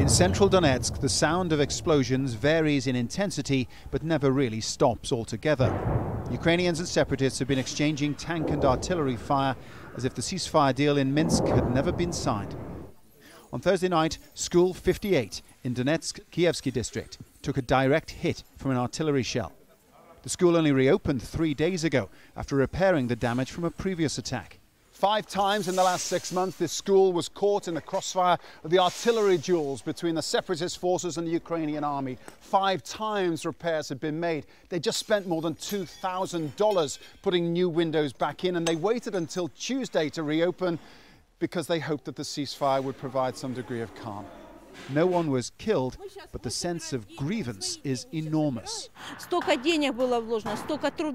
In central Donetsk, the sound of explosions varies in intensity but never really stops altogether. Ukrainians and separatists have been exchanging tank and artillery fire as if the ceasefire deal in Minsk had never been signed. On Thursday night, School 58 in Donetsk Kievsky district took a direct hit from an artillery shell. The school only reopened 3 days ago after repairing the damage from a previous attack. 5 times in the last 6 months, this school was caught in the crossfire of the artillery duels between the separatist forces and the Ukrainian army. 5 times repairs had been made. They just spent more than $2,000 putting new windows back in, and they waited until Tuesday to reopen because they hoped that the ceasefire would provide some degree of calm. No one was killed, but the sense of grievance is enormous.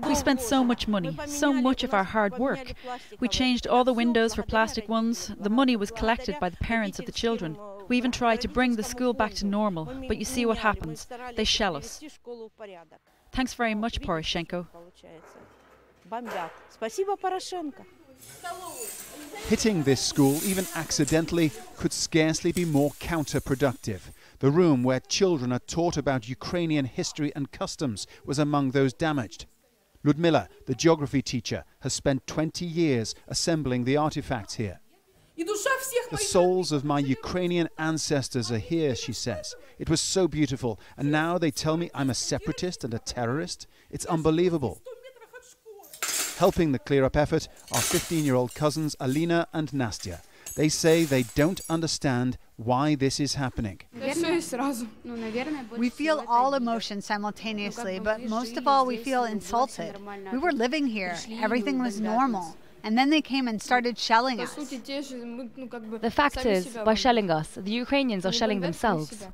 We spent so much money, so much of our hard work. We changed all the windows for plastic ones. The money was collected by the parents of the children. We even tried to bring the school back to normal, but you see what happens. They shell us. Thanks very much, Poroshenko. Hitting this school, even accidentally, could scarcely be more counterproductive. The room where children are taught about Ukrainian history and customs was among those damaged. Ludmila, the geography teacher, has spent 20 years assembling the artifacts here. The souls of my Ukrainian ancestors are here, she says. It was so beautiful, and now they tell me I'm a separatist and a terrorist. It's unbelievable. Helping the clear-up effort are 15-year-old cousins Alina and Nastya. They say they don't understand why this is happening. We feel all emotions simultaneously, but most of all we feel insulted. We were living here, everything was normal, and then they came and started shelling us. The fact is, by shelling us, the Ukrainians are shelling themselves.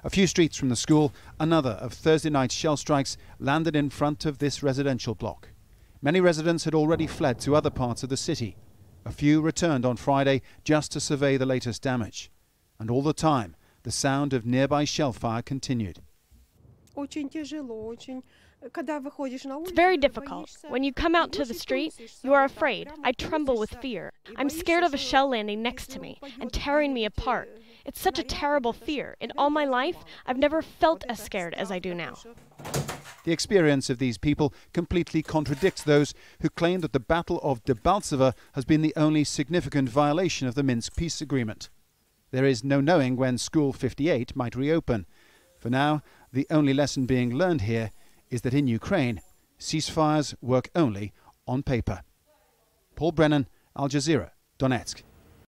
A few streets from the school, another of Thursday night's shell strikes landed in front of this residential block. Many residents had already fled to other parts of the city. A few returned on Friday just to survey the latest damage. And all the time, the sound of nearby shellfire continued. It's very difficult. When you come out to the street, you are afraid. I tremble with fear. I'm scared of a shell landing next to me and tearing me apart. It's such a terrible fear. In all my life, I've never felt as scared as I do now. The experience of these people completely contradicts those who claim that the Battle of Debaltseve has been the only significant violation of the Minsk peace agreement. There is no knowing when School 58 might reopen. For now, the only lesson being learned here is that in Ukraine, ceasefires work only on paper. Paul Brennan, Al Jazeera, Donetsk.